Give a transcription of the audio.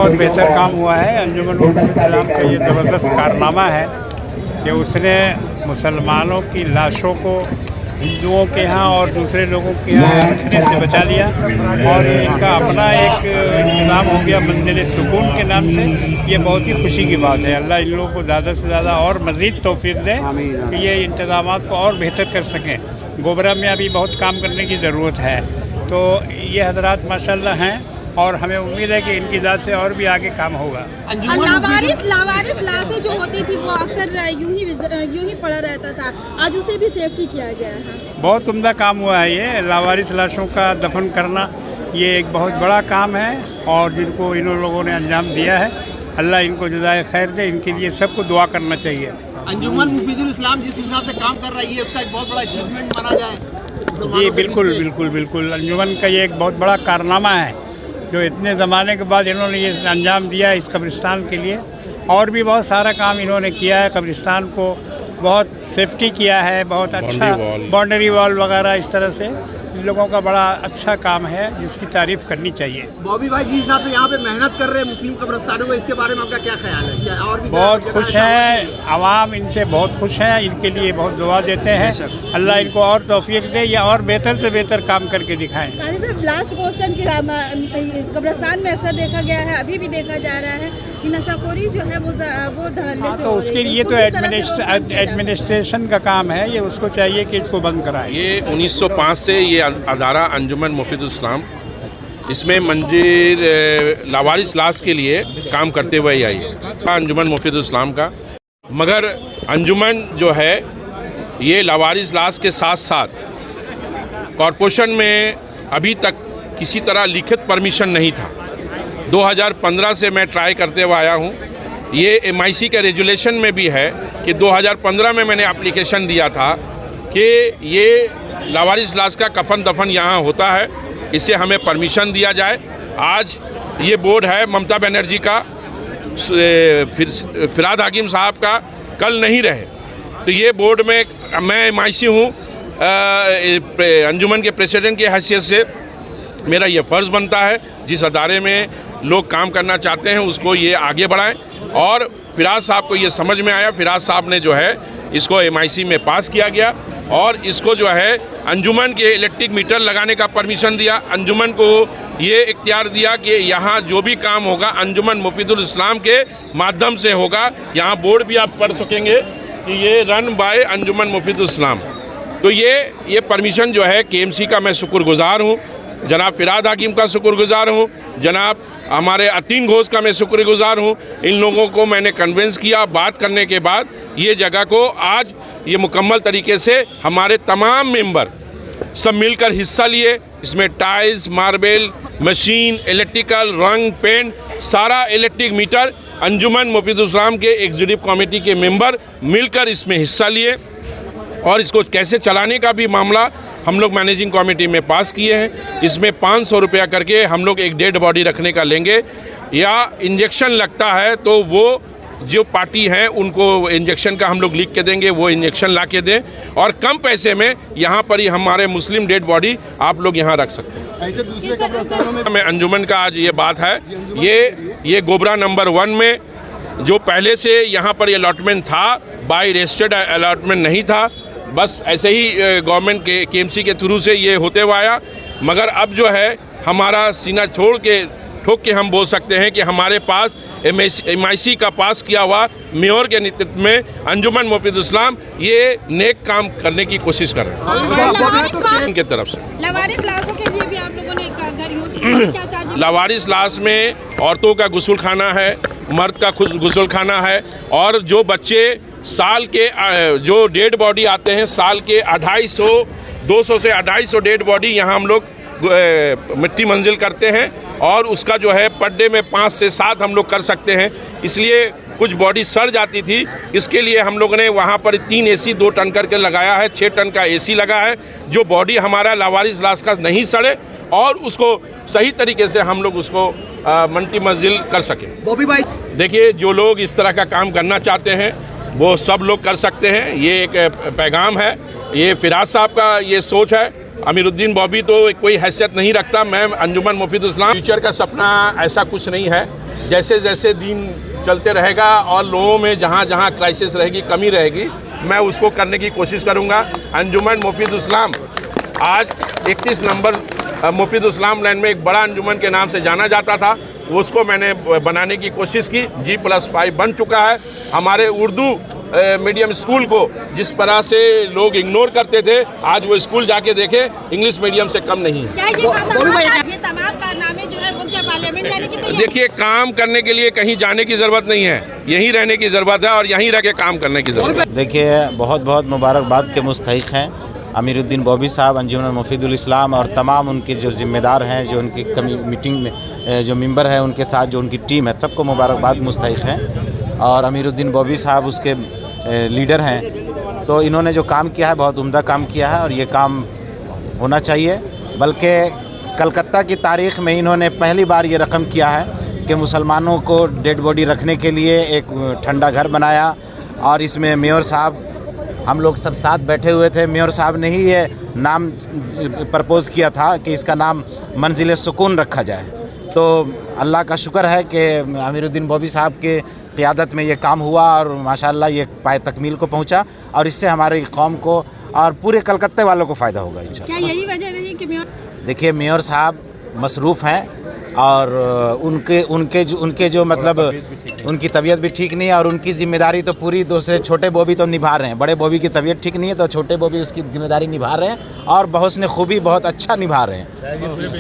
बहुत बेहतर काम हुआ है। अंजुमन मुफ्ती इस्लाम का ये ज़बरदस्त कारनामा है कि उसने मुसलमानों की लाशों को हिंदुओं के यहाँ और दूसरे लोगों के यहाँ रखने से बचा लिया और इनका अपना एक इंतज़ाम हो गया मंजिल सुकून के नाम से। ये बहुत ही खुशी की बात है। अल्लाह इन लोगों को ज़्यादा से ज़्यादा और मज़ीद तौफीक दे कि ये इंतज़ामात को और बेहतर कर सकें। गोबरा में अभी बहुत काम करने की ज़रूरत है। तो ये हज़रात माशाल्लाह हैं और हमें उम्मीद है कि इनकी ज़ात से और भी आगे काम होगा। लावारिस लाशें जो होती थी वो अक्सर यूं ही पड़ा रहता था, आज उसे भी सेफ्टी किया गया है। बहुत उम्दा काम हुआ है ये लावारिस लाशों का दफन करना। ये एक बहुत बड़ा काम है और जिनको इन लोगों ने अंजाम दिया है, अल्लाह इनको जज़ाए खैर दे। इनके लिए सबको दुआ करना चाहिए। अंजुमन मुफीदुल इस्लाम जिस हिसाब से काम कर रही है उसका एक बहुत बड़ा अचीवमेंट माना जाए। जी बिल्कुल। अंजुमन का ये एक बहुत बड़ा कारनामा है जो इतने ज़माने के बाद इन्होंने ये अंजाम दिया इस कब्रिस्तान के लिए। और भी बहुत सारा काम इन्होंने किया है। कब्रिस्तान को बहुत सेफ्टी किया है, बहुत अच्छा बाउंड्री वॉल वगैरह इस तरह से इन लोगों का बड़ा अच्छा काम है जिसकी तारीफ़ करनी चाहिए। बॉबी भाई जिस हिसाब से यहाँ पे मेहनत कर रहे हैं मुस्लिम कब्रिस्तानों में, इसके बारे में आपका क्या ख्याल है? क्या और भी बहुत खुश हैं आवाम, इनसे बहुत खुश हैं। इनके लिए बहुत दुआ देते हैं, अल्लाह इनको और तौफीक दे या और बेहतर से बेहतर काम करके दिखाएं। लास्ट क्वेश्चन की कब्रिस्तान में अक्सर देखा गया है, अभी भी देखा जा रहा है कि नशाखोरी जो है वो धड़ल्ले से तो उसके लिए तो एडमिनिस्ट्रेशन का काम है। ये उसको चाहिए कि इसको बंद कराए। ये 1905 से ये अदारा अंजुमन मुफ्तीदुल इस्लाम इसमें मंजिल लावारिस लाश के लिए काम करते हुए आई है अंजुमन मुफ्तीदुल इस्लाम का। मगर अंजुमन जो है ये लावारिस लाश के साथ साथ कॉरपोरेशन में अभी तक किसी तरह लिखित परमिशन नहीं था। 2015 से मैं ट्राई करते हुए आया हूँ। ये MIC के रेजुलेशन में भी है कि 2015 में मैंने एप्लीकेशन दिया था कि ये लावारिस लाश का कफन दफन यहाँ होता है, इससे हमें परमिशन दिया जाए। आज ये बोर्ड है ममता बनर्जी का, फिराद हाकिम साहब का, कल नहीं रहे। तो ये बोर्ड में मैं MIC हूँ, अंजुमन के प्रेसिडेंट की हैसियत से मेरा ये फ़र्ज़ बनता है जिस अदारे में लोग काम करना चाहते हैं उसको ये आगे बढ़ाएं। और फिराज साहब को ये समझ में आया, फिराज साहब ने जो है इसको MIC में पास किया गया और इसको जो है अंजुमन के इलेक्ट्रिक मीटर लगाने का परमिशन दिया। अंजुमन को ये इख्तियार दिया कि यहाँ जो भी काम होगा अंजुमन मुफीदुल इस्लाम के माध्यम से होगा। यहाँ बोर्ड भी आप पढ़ सकेंगे कि ये रन बाय अंजुमन मुफीदुल इस्लाम। तो ये परमिशन जो है KMC का मैं शुक्रगुजार हूँ, जनाब फिराद हाकिम का शुक्रगुजार हूँ, जनाब हमारे अतीन घोष का मैं शुक्रगुजार हूँ। इन लोगों को मैंने कन्विंस किया, बात करने के बाद ये जगह को आज ये मुकम्मल तरीके से हमारे तमाम मेंबर सब मिलकर हिस्सा लिए। इसमें टाइल्स, मार्बल, मशीन, इलेक्ट्रिकल, रंग, पेंट, सारा इलेक्ट्रिक मीटर अंजुमन मुफीदुल इस्लाम के एग्जीक्यूटिव कमेटी के मेंबर मिलकर इसमें हिस्सा लिए और इसको कैसे चलाने का भी मामला हम लोग मैनेजिंग कमेटी में पास किए हैं। इसमें 500 रुपया करके हम लोग एक डेड बॉडी रखने का लेंगे, या इंजेक्शन लगता है तो वो जो पार्टी हैं उनको इंजेक्शन का हम लोग लिख के देंगे, वो इंजेक्शन ला के दें और कम पैसे में यहाँ पर ही हमारे मुस्लिम डेड बॉडी आप लोग यहाँ रख सकते हैं। ऐसे दूसरे कब्रिस्तानों में अंजुमन का आज ये बात है, ये गोबरा नंबर 1 में जो पहले से यहाँ पर अलॉटमेंट था, बाई रजिस्टर्ड अलॉटमेंट नहीं था, बस ऐसे ही गवर्नमेंट के KMC के थ्रू से ये होते हुआ आया। मगर अब जो है हमारा सीना ठोक के हम बोल सकते हैं कि हमारे पास MIC का पास किया हुआ मेयर के नेतृत्व में अंजुमन मुफीदुल इस्लाम ये नेक काम करने की कोशिश कर रहे हैं इनके तरफ से। लावारिस लाशों के लिए भी आप लोगों ने घर यूज क्या चार्ज? लावारिस लाश में औरतों का गुस्ल खाना है, मर्द का खुद गुस्ल खाना है और जो बच्चे साल के जो डेड बॉडी आते हैं साल के 200 से 250 डेड बॉडी यहाँ हम लोग मिट्टी मंजिल करते हैं और उसका जो है पर डे में 5 से 7 हम लोग कर सकते हैं। इसलिए कुछ बॉडी सड़ जाती थी, इसके लिए हम लोग ने वहाँ पर 3 AC 2 टन करके लगाया है, 6 टन का AC लगा है जो बॉडी हमारा लावारिस लाश का नहीं सड़े और उसको सही तरीके से हम लोग उसको मिट्टी मंजिल कर सकें। बॉबी भाई देखिए, जो लोग इस तरह का काम करना चाहते हैं वो सब लोग कर सकते हैं। ये एक पैगाम है, ये फिराज साहब का ये सोच है। अमीरुद्दीन बॉबी तो कोई हैसियत नहीं रखता। मैं अंजुमन मुफीदुल इस्लाम फ्यूचर का सपना ऐसा कुछ नहीं है। जैसे जैसे दिन चलते रहेगा और लोगों में जहाँ जहाँ क्राइसिस रहेगी, कमी रहेगी, मैं उसको करने की कोशिश करूँगा। अंजुमन मुफीद इस्लाम आज 31 नंबर मुफीद इस्लाम लैंड में एक बड़ा अंजुमन के नाम से जाना जाता था, उसको मैंने बनाने की कोशिश की। G+5 बन चुका है। हमारे उर्दू मीडियम स्कूल को जिस तरह से लोग इग्नोर करते थे, आज वो स्कूल जाके देखें, इंग्लिश मीडियम से कम नहीं है। क्या ये तमाम कारनामे जो है वो क्या पार्लियामेंट जाने की तैयारी? देखिए, काम करने के लिए कहीं जाने की ज़रूरत नहीं है, यहीं रहने की ज़रूरत है और यहीं रह के काम करने की ज़रूरत है। देखिए, बहुत बहुत मुबारकबाद के मुस्तहिक हैं अमीरुद्दीन बॉबी साहब, अंजुमन मुफीदुल इस्लाम और तमाम उनके जो ज़िम्मेदार हैं, जो उनकी मीटिंग में जो मेंबर हैं, उनके साथ जो उनकी टीम है, सबको मुबारकबाद मुस्तहिक हैं। और अमीरुद्दीन बॉबी साहब उसके लीडर हैं, तो इन्होंने जो काम किया है बहुत उम्दा काम किया है और ये काम होना चाहिए। बल्कि कलकत्ता की तारीख़ में इन्होंने पहली बार ये रकम किया है कि मुसलमानों को डेड बॉडी रखने के लिए एक ठंडा घर बनाया और इसमें मेयर साहब, हम लोग सब साथ बैठे हुए थे, मेयर साहब ने ही ये नाम प्रपोज़ किया था कि इसका नाम मंजिल सुकून रखा जाए। तो अल्लाह का शुक्र है कि अमीरुद्दीन बॉबी साहब के क़ियादत में ये काम हुआ और माशाअल्लाह ये पाए तकमील को पहुंचा और इससे हमारी कौम को और पूरे कलकत्ते वालों को फ़ायदा होगा इंशाअल्लाह। क्या यही वजह रही कि मेयर? देखिए, मेयर साहब मसरूफ़ हैं और उनके जो मतलब उनकी तबीयत भी ठीक नहीं है और उनकी ज़िम्मेदारी तो पूरी दूसरे छोटे बॉबी तो निभा रहे हैं। बड़े बॉबी की तबीयत ठीक नहीं है तो छोटे बॉबी उसकी ज़िम्मेदारी निभा रहे हैं और बहुत ने खूबी बहुत अच्छा निभा रहे हैं।